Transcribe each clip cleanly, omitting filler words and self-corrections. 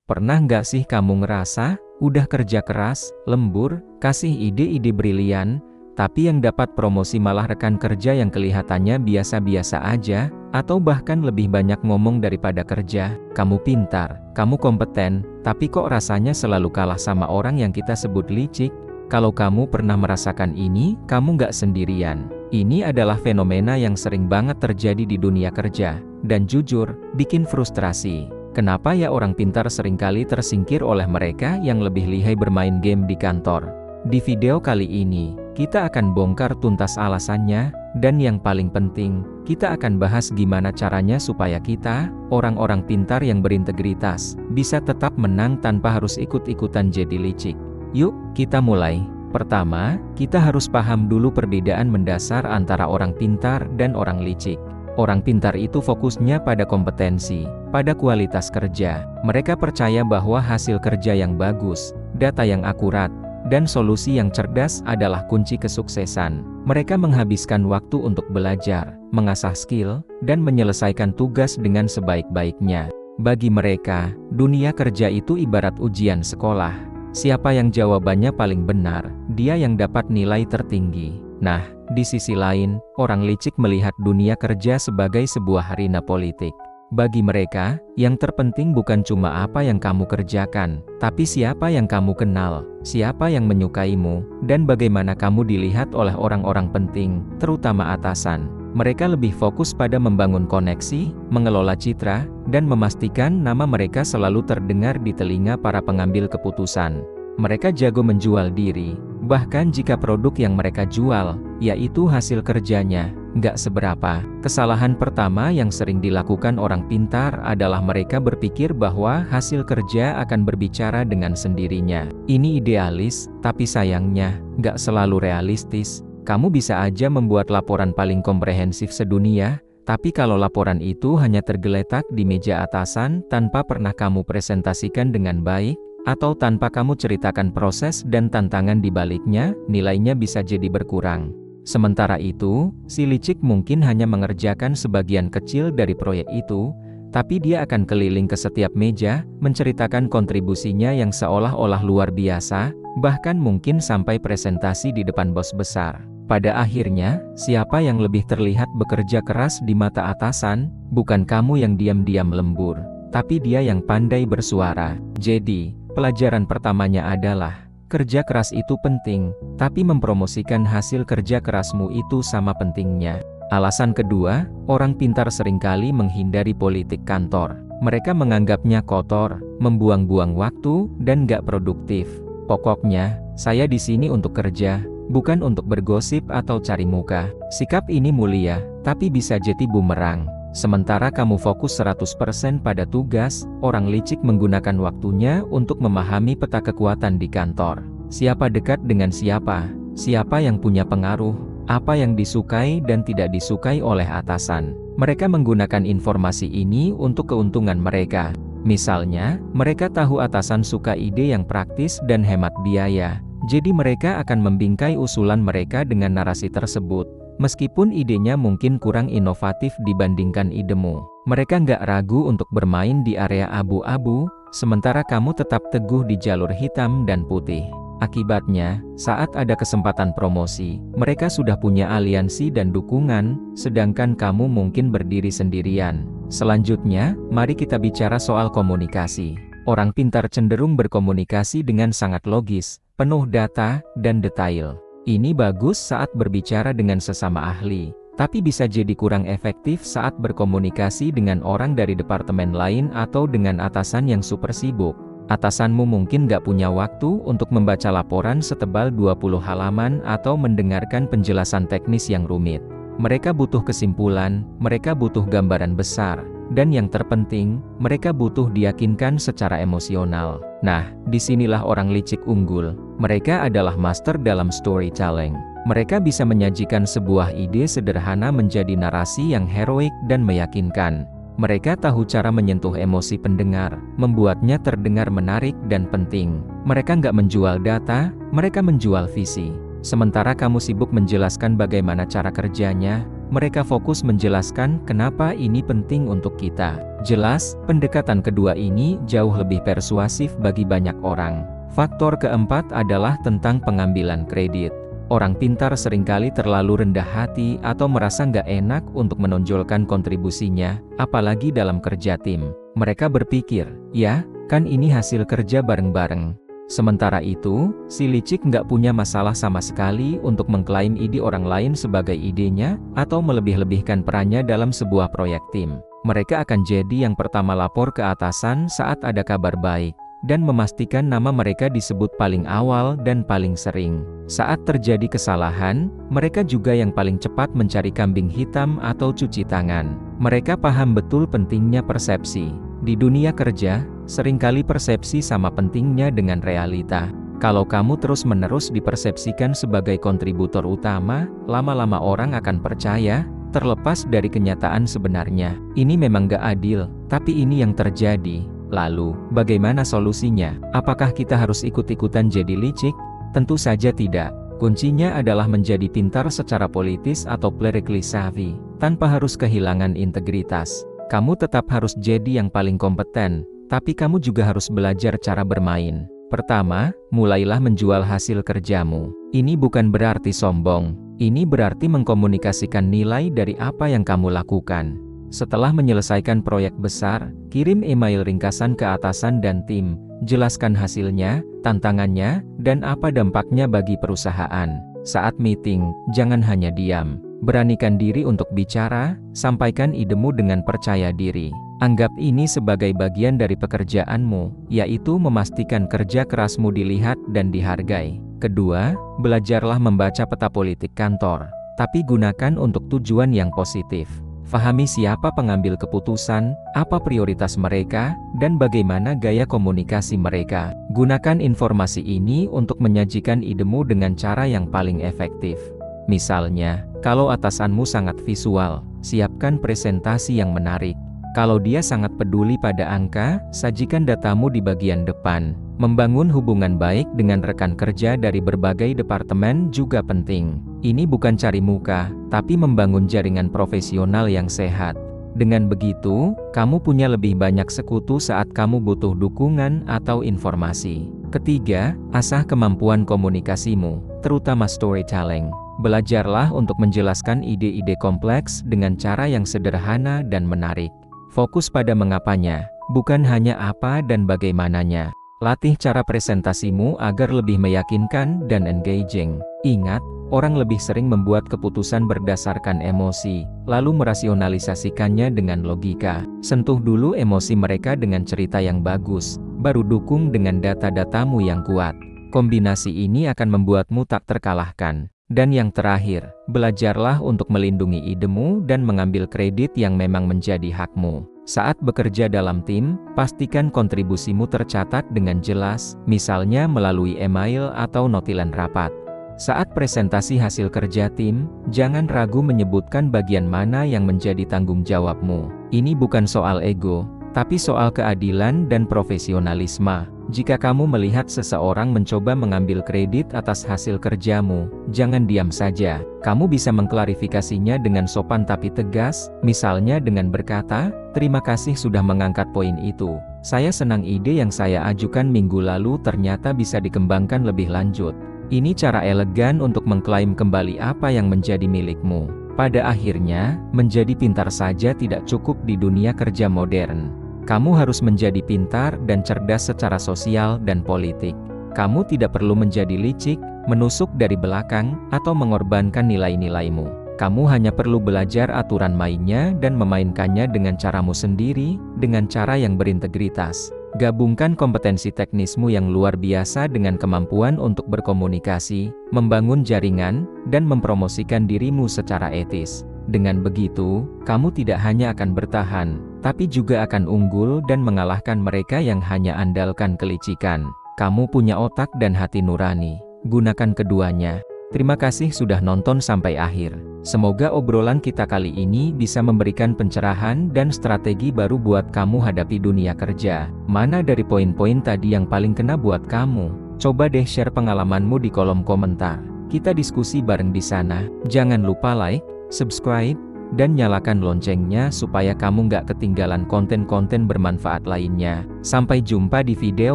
Pernah nggak sih kamu ngerasa, udah kerja keras, lembur, kasih ide-ide brilian, tapi yang dapat promosi malah rekan kerja yang kelihatannya biasa-biasa aja, atau bahkan lebih banyak ngomong daripada kerja? Kamu pintar, kamu kompeten, tapi kok rasanya selalu kalah sama orang yang kita sebut licik? Kalau kamu pernah merasakan ini, kamu nggak sendirian. Ini adalah fenomena yang sering banget terjadi di dunia kerja, dan jujur, bikin frustrasi. Kenapa ya orang pintar seringkali tersingkir oleh mereka yang lebih lihai bermain game di kantor? Di video kali ini, kita akan bongkar tuntas alasannya, dan yang paling penting, kita akan bahas gimana caranya supaya kita, orang-orang pintar yang berintegritas, bisa tetap menang tanpa harus ikut-ikutan jadi licik. Yuk, kita mulai. Pertama, kita harus paham dulu perbedaan mendasar antara orang pintar dan orang licik. Orang pintar itu fokusnya pada kompetensi, pada kualitas kerja. Mereka percaya bahwa hasil kerja yang bagus, data yang akurat, dan solusi yang cerdas adalah kunci kesuksesan. Mereka menghabiskan waktu untuk belajar, mengasah skill, dan menyelesaikan tugas dengan sebaik-baiknya. Bagi mereka, dunia kerja itu ibarat ujian sekolah. Siapa yang jawabannya paling benar, dia yang dapat nilai tertinggi. Nah, di sisi lain, orang licik melihat dunia kerja sebagai sebuah arena politik. Bagi mereka, yang terpenting bukan cuma apa yang kamu kerjakan, tapi siapa yang kamu kenal, siapa yang menyukaimu, dan bagaimana kamu dilihat oleh orang-orang penting, terutama atasan. Mereka lebih fokus pada membangun koneksi, mengelola citra, dan memastikan nama mereka selalu terdengar di telinga para pengambil keputusan. Mereka jago menjual diri, bahkan jika produk yang mereka jual, yaitu hasil kerjanya, nggak seberapa. Kesalahan pertama yang sering dilakukan orang pintar adalah mereka berpikir bahwa hasil kerja akan berbicara dengan sendirinya. Ini idealis, tapi sayangnya, nggak selalu realistis. Kamu bisa aja membuat laporan paling komprehensif sedunia, tapi kalau laporan itu hanya tergeletak di meja atasan tanpa pernah kamu presentasikan dengan baik, atau tanpa kamu ceritakan proses dan tantangan di baliknya, nilainya bisa jadi berkurang. Sementara itu, si licik mungkin hanya mengerjakan sebagian kecil dari proyek itu, tapi dia akan keliling ke setiap meja, menceritakan kontribusinya yang seolah-olah luar biasa, bahkan mungkin sampai presentasi di depan bos besar. Pada akhirnya, siapa yang lebih terlihat bekerja keras di mata atasan, bukan kamu yang diam-diam lembur, tapi dia yang pandai bersuara. Jadi, pelajaran pertamanya adalah, kerja keras itu penting, tapi mempromosikan hasil kerja kerasmu itu sama pentingnya. Alasan kedua, orang pintar seringkali menghindari politik kantor. Mereka menganggapnya kotor, membuang-buang waktu, dan gak produktif. Pokoknya, saya di sini untuk kerja, bukan untuk bergosip atau cari muka. Sikap ini mulia, tapi bisa jadi bumerang. Sementara kamu fokus 100% pada tugas, orang licik menggunakan waktunya untuk memahami peta kekuatan di kantor. Siapa dekat dengan siapa, siapa yang punya pengaruh, apa yang disukai dan tidak disukai oleh atasan. Mereka menggunakan informasi ini untuk keuntungan mereka. Misalnya, mereka tahu atasan suka ide yang praktis dan hemat biaya, jadi mereka akan membingkai usulan mereka dengan narasi tersebut. Meskipun idenya mungkin kurang inovatif dibandingkan idemu, mereka nggak ragu untuk bermain di area abu-abu, sementara kamu tetap teguh di jalur hitam dan putih. Akibatnya, saat ada kesempatan promosi, mereka sudah punya aliansi dan dukungan, sedangkan kamu mungkin berdiri sendirian. Selanjutnya, mari kita bicara soal komunikasi. Orang pintar cenderung berkomunikasi dengan sangat logis, penuh data, dan detail. Ini bagus saat berbicara dengan sesama ahli, tapi bisa jadi kurang efektif saat berkomunikasi dengan orang dari departemen lain atau dengan atasan yang super sibuk. Atasanmu mungkin gak punya waktu untuk membaca laporan setebal 20 halaman atau mendengarkan penjelasan teknis yang rumit. Mereka butuh kesimpulan, mereka butuh gambaran besar, dan yang terpenting, mereka butuh diyakinkan secara emosional. Nah, disinilah orang licik unggul. Mereka adalah master dalam storytelling. Mereka bisa menyajikan sebuah ide sederhana menjadi narasi yang heroik dan meyakinkan. Mereka tahu cara menyentuh emosi pendengar, membuatnya terdengar menarik dan penting. Mereka nggak menjual data, mereka menjual visi. Sementara kamu sibuk menjelaskan bagaimana cara kerjanya, mereka fokus menjelaskan kenapa ini penting untuk kita. Jelas, pendekatan kedua ini jauh lebih persuasif bagi banyak orang. Faktor keempat adalah tentang pengambilan kredit. Orang pintar seringkali terlalu rendah hati atau merasa nggak enak untuk menonjolkan kontribusinya, apalagi dalam kerja tim. Mereka berpikir, ya, kan ini hasil kerja bareng-bareng. Sementara itu, si licik nggak punya masalah sama sekali untuk mengklaim ide orang lain sebagai idenya, atau melebih-lebihkan perannya dalam sebuah proyek tim. Mereka akan jadi yang pertama lapor ke atasan saat ada kabar baik, dan memastikan nama mereka disebut paling awal dan paling sering. Saat terjadi kesalahan, mereka juga yang paling cepat mencari kambing hitam atau cuci tangan. Mereka paham betul pentingnya persepsi. Di dunia kerja, seringkali persepsi sama pentingnya dengan realita. Kalau kamu terus-menerus dipersepsikan sebagai kontributor utama, lama-lama orang akan percaya, terlepas dari kenyataan sebenarnya. Ini memang gak adil, tapi ini yang terjadi. Lalu, bagaimana solusinya? Apakah kita harus ikut-ikutan jadi licik? Tentu saja tidak. Kuncinya adalah menjadi pintar secara politis atau politically savvy, tanpa harus kehilangan integritas. Kamu tetap harus jadi yang paling kompeten, tapi kamu juga harus belajar cara bermain. Pertama, mulailah menjual hasil kerjamu. Ini bukan berarti sombong. Ini berarti mengkomunikasikan nilai dari apa yang kamu lakukan. Setelah menyelesaikan proyek besar, kirim email ringkasan ke atasan dan tim. Jelaskan hasilnya, tantangannya, dan apa dampaknya bagi perusahaan. Saat meeting, jangan hanya diam. Beranikan diri untuk bicara, sampaikan idemu dengan percaya diri. Anggap ini sebagai bagian dari pekerjaanmu, yaitu memastikan kerja kerasmu dilihat dan dihargai. Kedua, belajarlah membaca peta politik kantor, tapi gunakan untuk tujuan yang positif. Fahami siapa pengambil keputusan, apa prioritas mereka, dan bagaimana gaya komunikasi mereka. Gunakan informasi ini untuk menyajikan idemu dengan cara yang paling efektif. Misalnya, kalau atasanmu sangat visual, siapkan presentasi yang menarik. Kalau dia sangat peduli pada angka, sajikan datamu di bagian depan. Membangun hubungan baik dengan rekan kerja dari berbagai departemen juga penting. Ini bukan cari muka, tapi membangun jaringan profesional yang sehat. Dengan begitu, kamu punya lebih banyak sekutu saat kamu butuh dukungan atau informasi. Ketiga, asah kemampuan komunikasimu, terutama storytelling. Belajarlah untuk menjelaskan ide-ide kompleks dengan cara yang sederhana dan menarik. Fokus pada mengapanya, bukan hanya apa dan bagaimananya. Latih cara presentasimu agar lebih meyakinkan dan engaging. Ingat, orang lebih sering membuat keputusan berdasarkan emosi, lalu merasionalisasikannya dengan logika. Sentuh dulu emosi mereka dengan cerita yang bagus, baru dukung dengan data-datamu yang kuat. Kombinasi ini akan membuatmu tak terkalahkan. Dan yang terakhir, belajarlah untuk melindungi idemu dan mengambil kredit yang memang menjadi hakmu. Saat bekerja dalam tim, pastikan kontribusimu tercatat dengan jelas, misalnya melalui email atau notilen rapat. Saat presentasi hasil kerja tim, jangan ragu menyebutkan bagian mana yang menjadi tanggung jawabmu. Ini bukan soal ego, tapi soal keadilan dan profesionalisme. Jika kamu melihat seseorang mencoba mengambil kredit atas hasil kerjamu, jangan diam saja. Kamu bisa mengklarifikasinya dengan sopan tapi tegas, misalnya dengan berkata, "Terima kasih sudah mengangkat poin itu. Saya senang ide yang saya ajukan minggu lalu ternyata bisa dikembangkan lebih lanjut." Ini cara elegan untuk mengklaim kembali apa yang menjadi milikmu. Pada akhirnya, menjadi pintar saja tidak cukup di dunia kerja modern. Kamu harus menjadi pintar dan cerdas secara sosial dan politik. Kamu tidak perlu menjadi licik, menusuk dari belakang, atau mengorbankan nilai-nilaimu. Kamu hanya perlu belajar aturan mainnya dan memainkannya dengan caramu sendiri, dengan cara yang berintegritas. Gabungkan kompetensi teknismu yang luar biasa dengan kemampuan untuk berkomunikasi, membangun jaringan, dan mempromosikan dirimu secara etis. Dengan begitu, kamu tidak hanya akan bertahan, tapi juga akan unggul dan mengalahkan mereka yang hanya andalkan kelicikan. Kamu punya otak dan hati nurani. Gunakan keduanya. Terima kasih sudah nonton sampai akhir. Semoga obrolan kita kali ini bisa memberikan pencerahan dan strategi baru buat kamu hadapi dunia kerja. Mana dari poin-poin tadi yang paling kena buat kamu? Coba deh share pengalamanmu di kolom komentar. Kita diskusi bareng di sana. Jangan lupa like, subscribe, dan nyalakan loncengnya supaya kamu nggak ketinggalan konten-konten bermanfaat lainnya. Sampai jumpa di video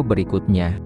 berikutnya.